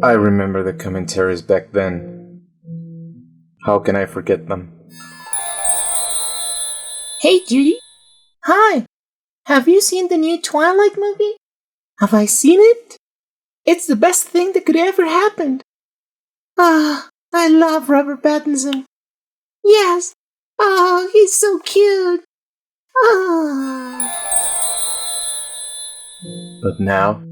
I remember the commentaries back then. How can I forget them? Hey, Judy. Hi. Have you seen the new Twilight movie? Have I seen it? It's the best thing that could ever happen. I love Robert Pattinson. Yes. Oh, he's so cute. But now...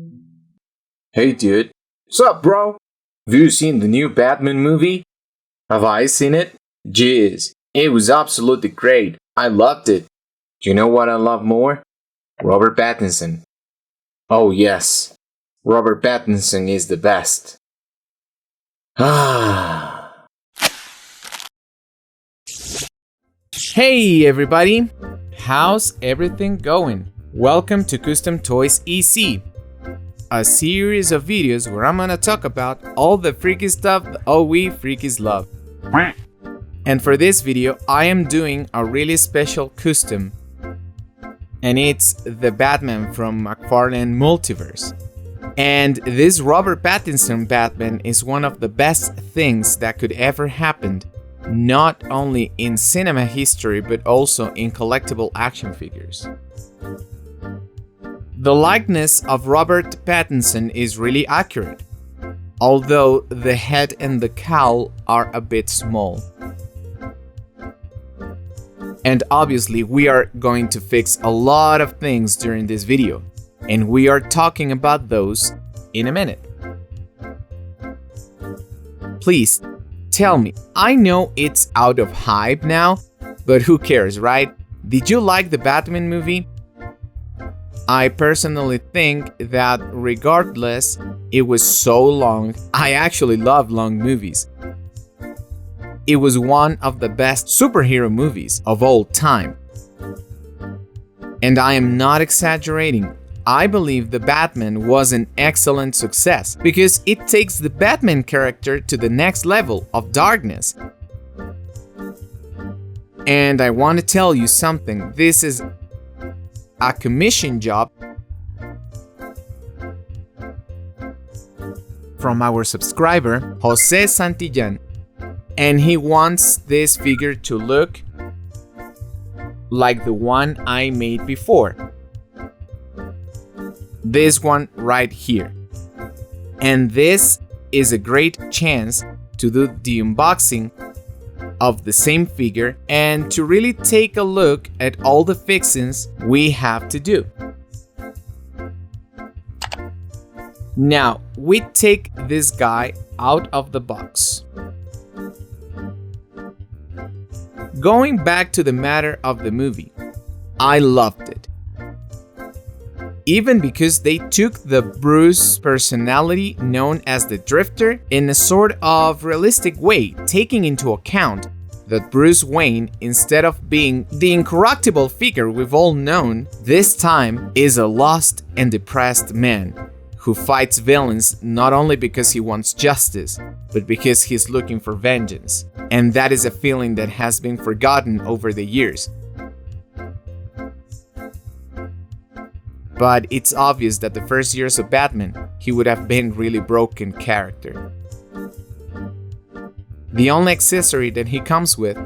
Hey dude. Sup, bro? Have you seen the new Batman movie? Have I seen it? Jeez, it was absolutely great. I loved it. Do you know what I love more? Robert Pattinson. Oh yes, Robert Pattinson is the best. Hey everybody! How's everything going? Welcome to Custom Toys EC, a series of videos where I'm gonna talk about all the freaky stuff that all we freakies love. And for this video, I am doing a really special custom, and it's the Batman from McFarlane Multiverse. And this Robert Pattinson Batman is one of the best things that could ever happen, not only in cinema history but also in collectible action figures. The likeness of Robert Pattinson is really accurate, although the head and the cowl are a bit small. And obviously we are going to fix a lot of things during this video, and we are talking about those in a minute. Please, tell me, I know it's out of hype now, but who cares, right? Did you like the Batman movie? I personally think that regardless it was so long, I actually love long movies. It was one of the best superhero movies of all time. And I am not exaggerating. I believe the Batman was an excellent success because it takes the Batman character to the next level of darkness. And I want to tell you something. This is a commission job from our subscriber, Jose Santillan. And he wants this figure to look like the one I made before. This one right here. And this is a great chance to do the unboxing of the same figure and to really take a look at all the fixings we have to do. Now, we take this guy out of the box. Going back to the matter of the movie, I loved it. Even because they took the Bruce personality known as the Drifter in a sort of realistic way, taking into account that Bruce Wayne, instead of being the incorruptible figure we've all known, this time is a lost and depressed man who fights villains not only because he wants justice, but because he's looking for vengeance. And that is a feeling that has been forgotten over the years. But it's obvious that the first years of Batman, he would have been really broken character. The only accessory that he comes with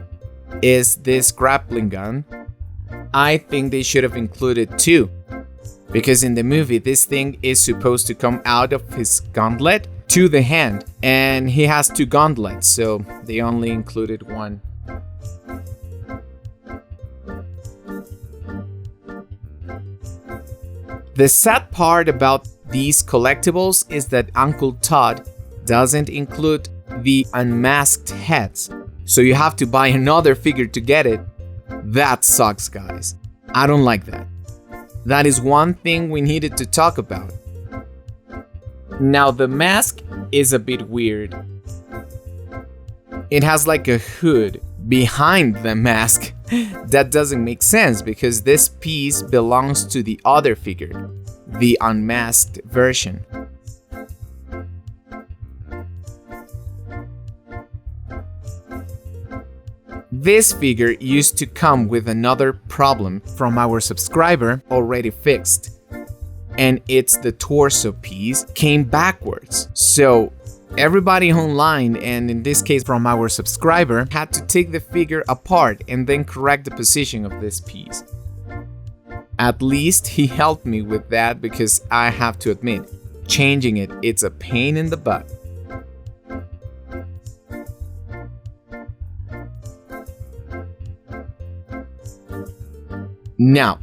is this grappling gun. I think they should have included two, because in the movie this thing is supposed to come out of his gauntlet to the hand, and he has two gauntlets, so they only included one. The sad part about these collectibles is that Uncle Todd doesn't include the unmasked heads, so you have to buy another figure to get it. That sucks, guys. I don't like that. That is one thing we needed to talk about. Now, the mask is a bit weird. It has like a hood behind the mask. That doesn't make sense because this piece belongs to the other figure, the unmasked version. This figure used to come with another problem from our subscriber already fixed. and it's the torso piece, came backwards. So everybody online, and in this case from our subscriber, had to take the figure apart and then correct the position of this piece. At least he helped me with that, because I have to admit, changing it's a pain in the butt. Now,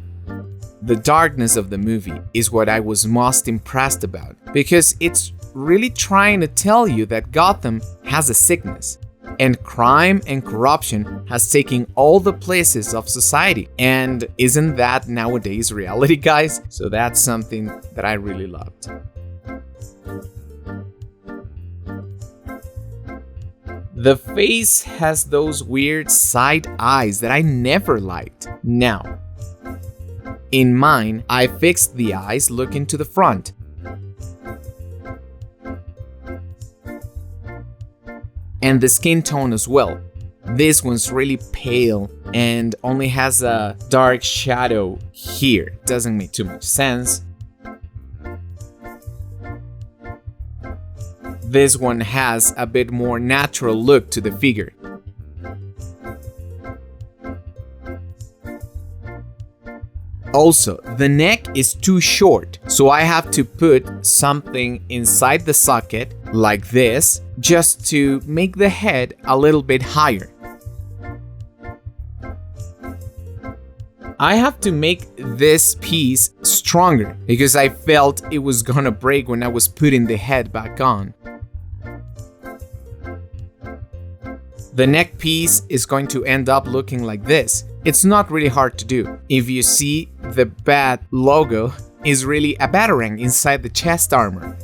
the darkness of the movie is what I was most impressed about, because it's really trying to tell you that Gotham has a sickness, and crime and corruption has taken all the places of society. And isn't that nowadays reality, guys? So that's something that I really loved. The face has those weird side eyes that I never liked. Now, in mine, I fixed the eyes looking to the front. And the skin tone as well. This one's really pale and only has a dark shadow here. Doesn't make too much sense. This one has a bit more natural look to the figure. Also, the neck is too short, so I have to put something inside the socket, like this, just to make the head a little bit higher. I have to make this piece stronger, because I felt it was gonna break when I was putting the head back on. The neck piece is going to end up looking like this. It's not really hard to do. If you see, the bat logo is really a batarang inside the chest armor.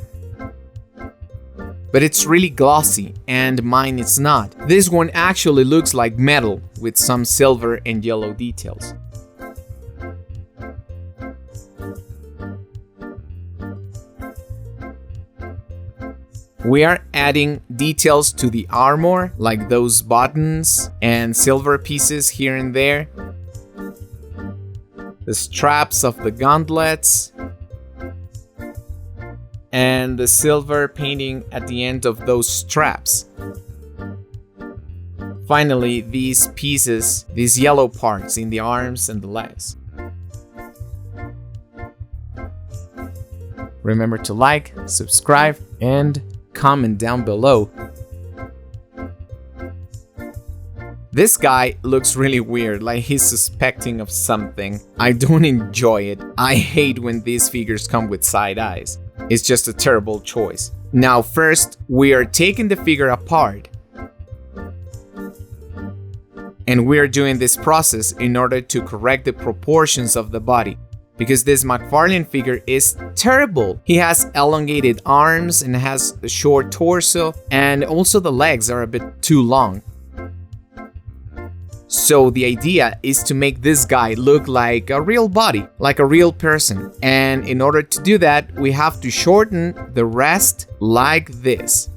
But it's really glossy, and mine is not. This one actually looks like metal with some silver and yellow details. We are adding details to the armor, like those buttons and silver pieces here and there. The straps of the gauntlets. And the silver painting at the end of those straps. Finally, these pieces, these yellow parts in the arms and the legs. Remember to like, subscribe, and comment down below. This guy looks really weird, like he's suspecting of something. I don't enjoy it. I hate when these figures come with side eyes. It's just a terrible choice. Now first, we are taking the figure apart. And we are doing this process in order to correct the proportions of the body. Because this McFarlane figure is terrible. He has elongated arms and has a short torso, and also the legs are a bit too long. So the idea is to make this guy look like a real body, like a real person. And in order to do that, we have to shorten the rest like this.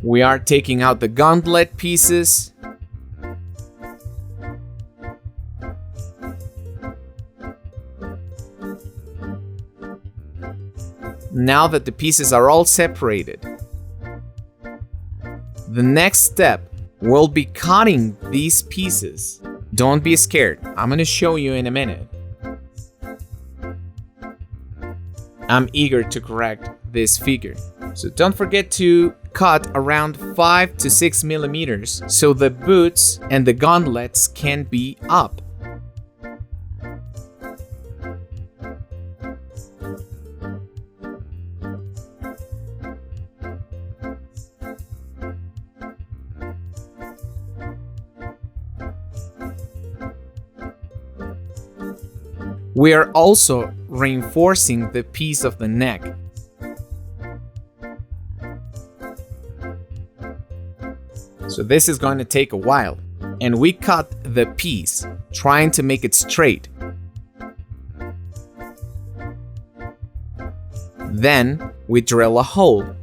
We are taking out the gauntlet pieces. Now that the pieces are all separated, the next step will be cutting these pieces. Don't be scared. I'm gonna show you in a minute. I'm eager to correct this figure. So don't forget to cut around 5 to 6 millimeters so the boots and the gauntlets can be up. We are also reinforcing the piece of the neck. So this is going to take a while. And we cut the piece, trying to make it straight. Then we drill a hole.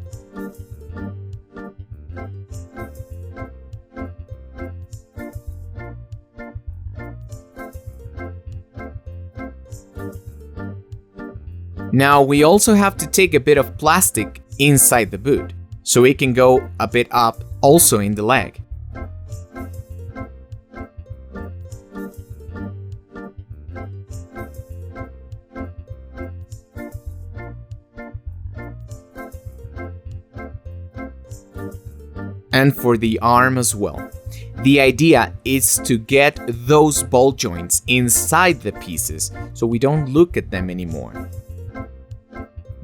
Now we also have to take a bit of plastic inside the boot, so it can go a bit up also in the leg. And for the arm as well. The idea is to get those ball joints inside the pieces so we don't look at them anymore.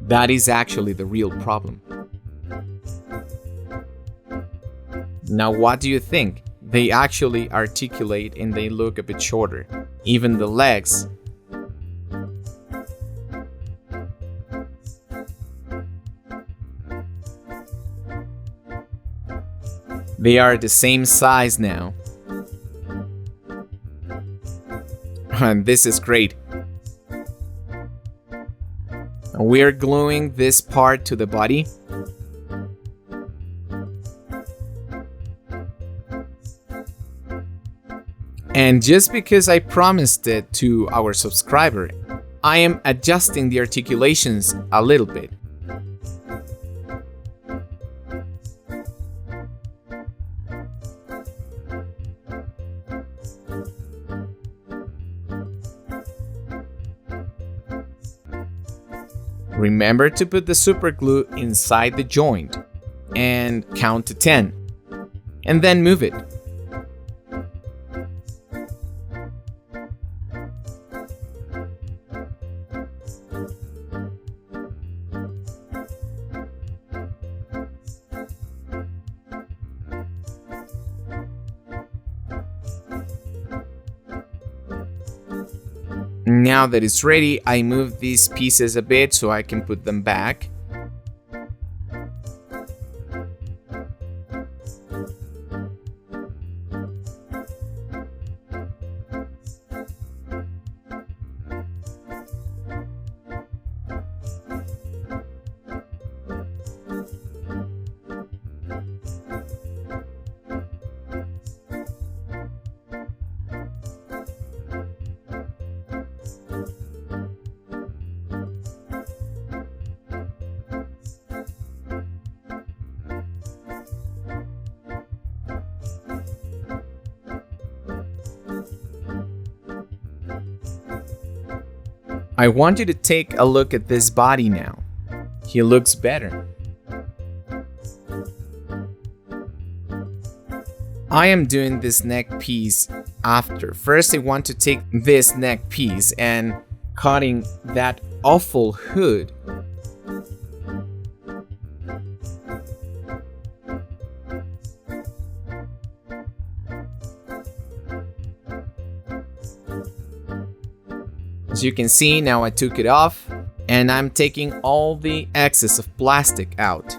That is actually the real problem. Now, what do you think? They actually articulate and they look a bit shorter. Even the legs. They are the same size now. And this is great. We're gluing this part to the body. And just because I promised it to our subscriber, I am adjusting the articulations a little bit. Remember to put the super glue inside the joint and count to 10, and then move it. Now that it's ready, I move these pieces a bit so I can put them back. I want you to take a look at this body now. He looks better. I am doing this neck piece after. First, I want to take this neck piece and cutting that awful hood. As you can see, now I took it off and I'm taking all the excess of plastic out.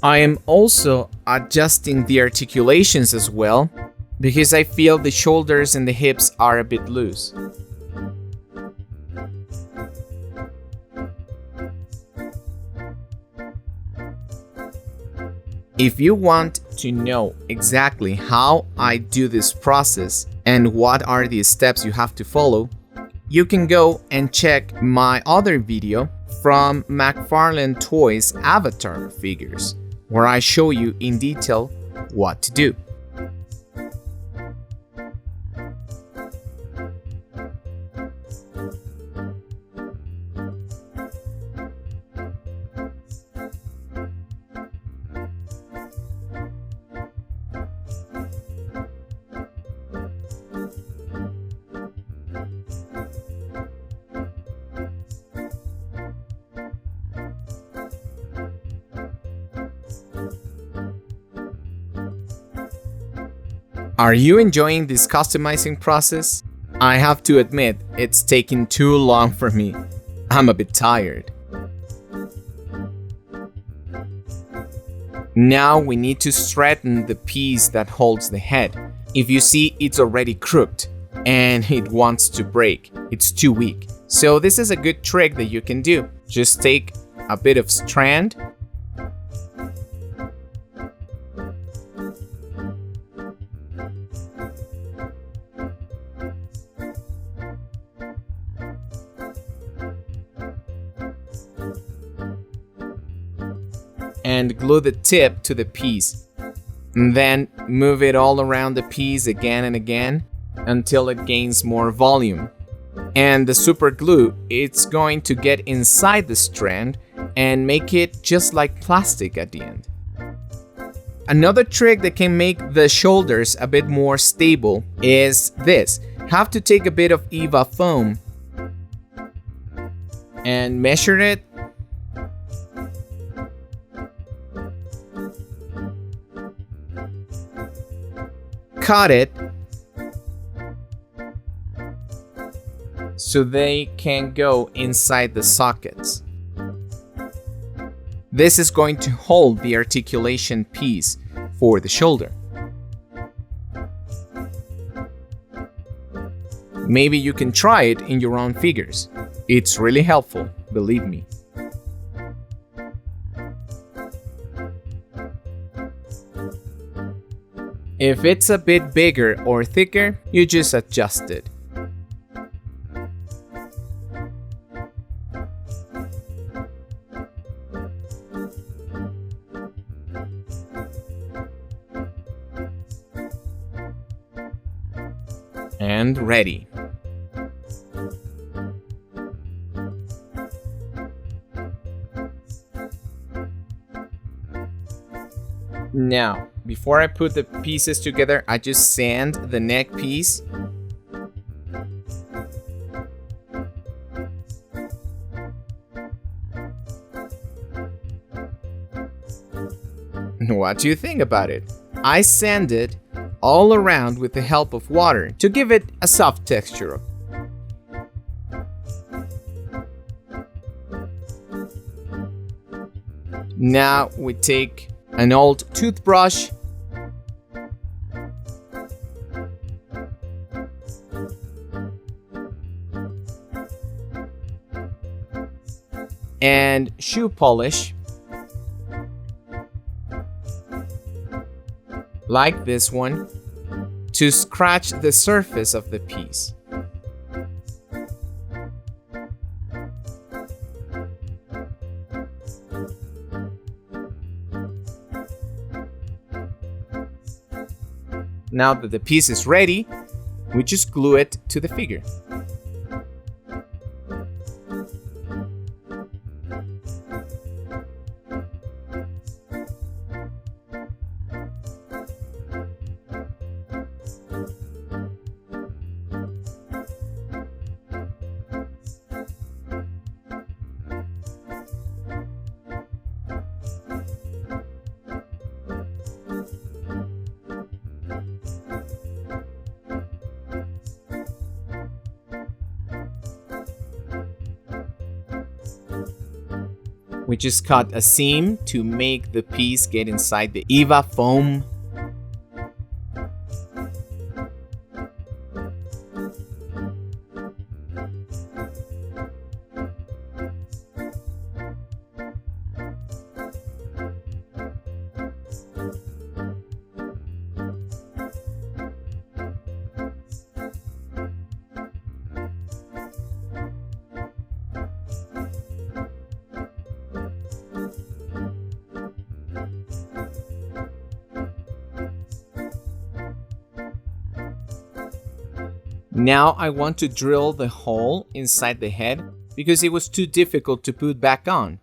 I am also adjusting the articulations as well, because I feel the shoulders and the hips are a bit loose. If you want to know exactly how I do this process and what are the steps you have to follow, you can go and check my other video from McFarlane Toys Avatar figures, where I show you in detail what to do. Are you enjoying this customizing process? I have to admit, it's taking too long for me. I'm a bit tired. Now we need to straighten the piece that holds the head. If you see, it's already crooked and it wants to break. it's too weak. So this is a good trick that you can do. Just take a bit of strand and glue the tip to the piece. And then move it all around the piece again and again until it gains more volume. And the super glue, it's going to get inside the strand and make it just like plastic at the end. Another trick that can make the shoulders a bit more stable is this. Have to take a bit of EVA foam and measure it. Cut it so they can go inside the sockets. This is going to hold the articulation piece for the shoulder. Maybe you can try it in your own figures. It's really helpful, believe me. If it's a bit bigger or thicker, you just adjust it. And ready. Now, before I put the pieces together, I just sand the neck piece. What do you think about it? I sanded all around with the help of water to give it a soft texture. Now we take an old toothbrush and shoe polish like this one to scratch the surface of the piece. Now that the piece is ready, we just glue it to the figure. We just cut a seam to make the piece get inside the EVA foam. Now I want to drill the hole inside the head because it was too difficult to put back on.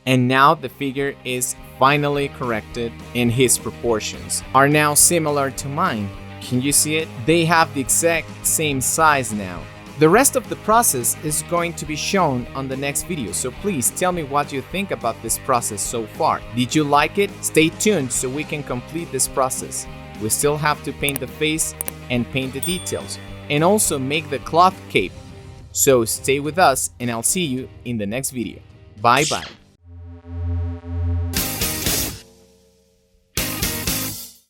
And now the figure is finally corrected and his proportions are now similar to mine. Can you see it? They have the exact same size now. The rest of the process is going to be shown on the next video, so please tell me what you think about this process so far. Did you like it? Stay tuned so we can complete this process. We still have to paint the face and paint the details, and also make the cloth cape. So stay with us and I'll see you in the next video. Bye bye.